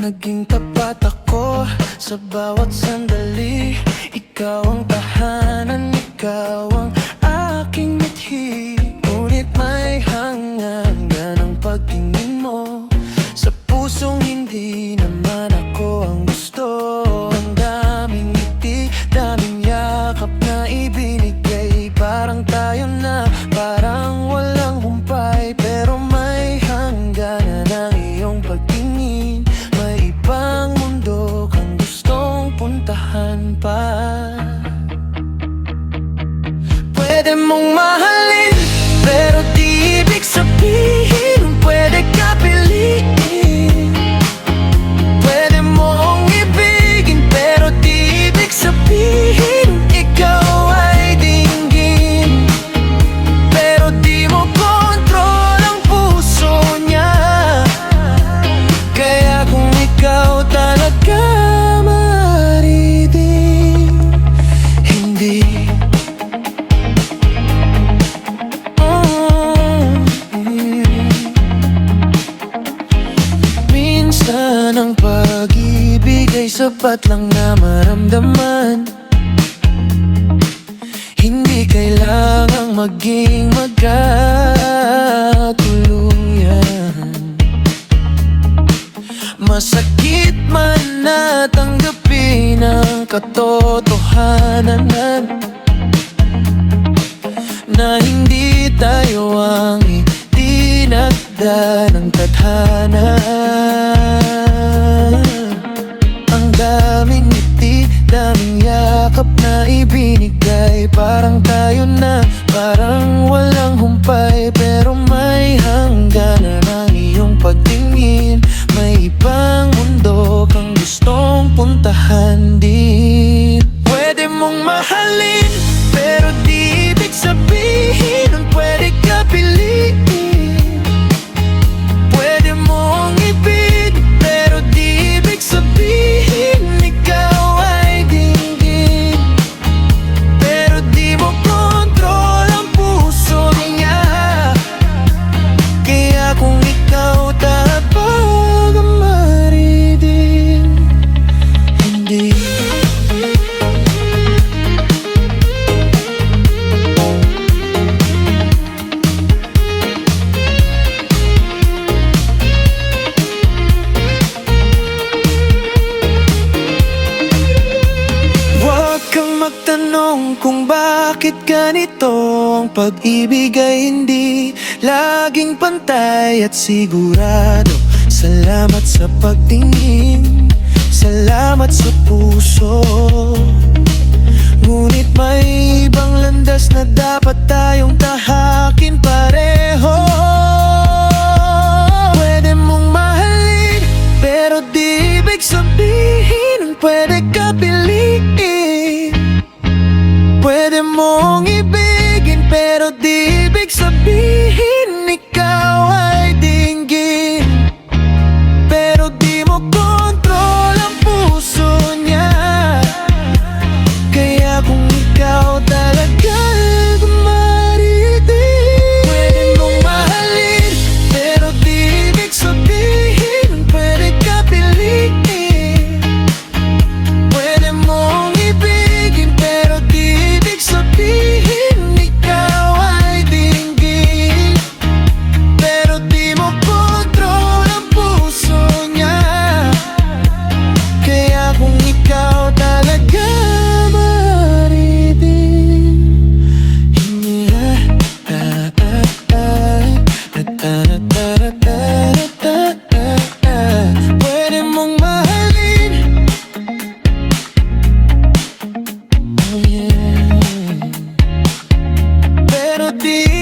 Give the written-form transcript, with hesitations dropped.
Naging tapat ako sa bawat sandali. Ikaw ang tahanan, ikaw ang aking mithi. Ngunit may hanggan ang pagtingin mo sa pusong hindi naman ako ang gusto. Ang daming ngiti, daming yakap na ibinigay. Parang tayo na, parang walang humpay. Pero may hangganan ang iyong pagtingin. May ibang mundo kang gustong puntahan pa. Pwede mong mahalin, pero di ibig sabihin pwede ka piliin. Pwede mong ibigin, pero di ibig sabihin ikaw ay dinggin. Pero di mo kontrol ang puso niya. Kaya kung ikaw talaga mariting, hindi. Minsan ang pag-ibig ay sapat lang na maramdaman. Hindi kailangang maging magkatuluyan. Masakit man na tanggapin ang katotohanan na hindi tayo ang itinakda ng tadhana. Ang daming ngiti, daming yakap na ibinigay. Parang tayo na, parang walang humpay. Pero may hangganan ang iyong pagtingin. May ibang mundo kang gustong puntahan din. Pwede mong mahalin, pero di ibig sabihin pwede ka piliin. Pwede mong ibig, pero di ibig sabihin ikaw ay dinggin. Pero di mo kontrol ang puso niya. Kaya kung ikaw tapag ang mariting, hindi. Magtanong kung bakit ganito. Ang pag-ibig ay hindi laging pantay at sigurado. Salamat sa pagtingin, salamat sa puso. Ngunit may ibang landas na dapat tayong tahakin pareho. Pwede mong mahalin, pero di ibig sabihin pwede ka piliin. Pwede mong ibigin, pero di ibig sabihin ikaw ay dinggin. Pero di mo kontrol ang puso niya. Kaya kung ikaw talaga mariting, pwede mong mahalin, pero di ibig sabihin pwede ka piliin. Pwede mong ibigin, pero di ibig sabihin ikaw ay dinggin. Pero di mo kontrol ang puso niya. Kaya kung ikaw talaga mariting, hindi. Pwede mong mahalin, oh yeah, pero di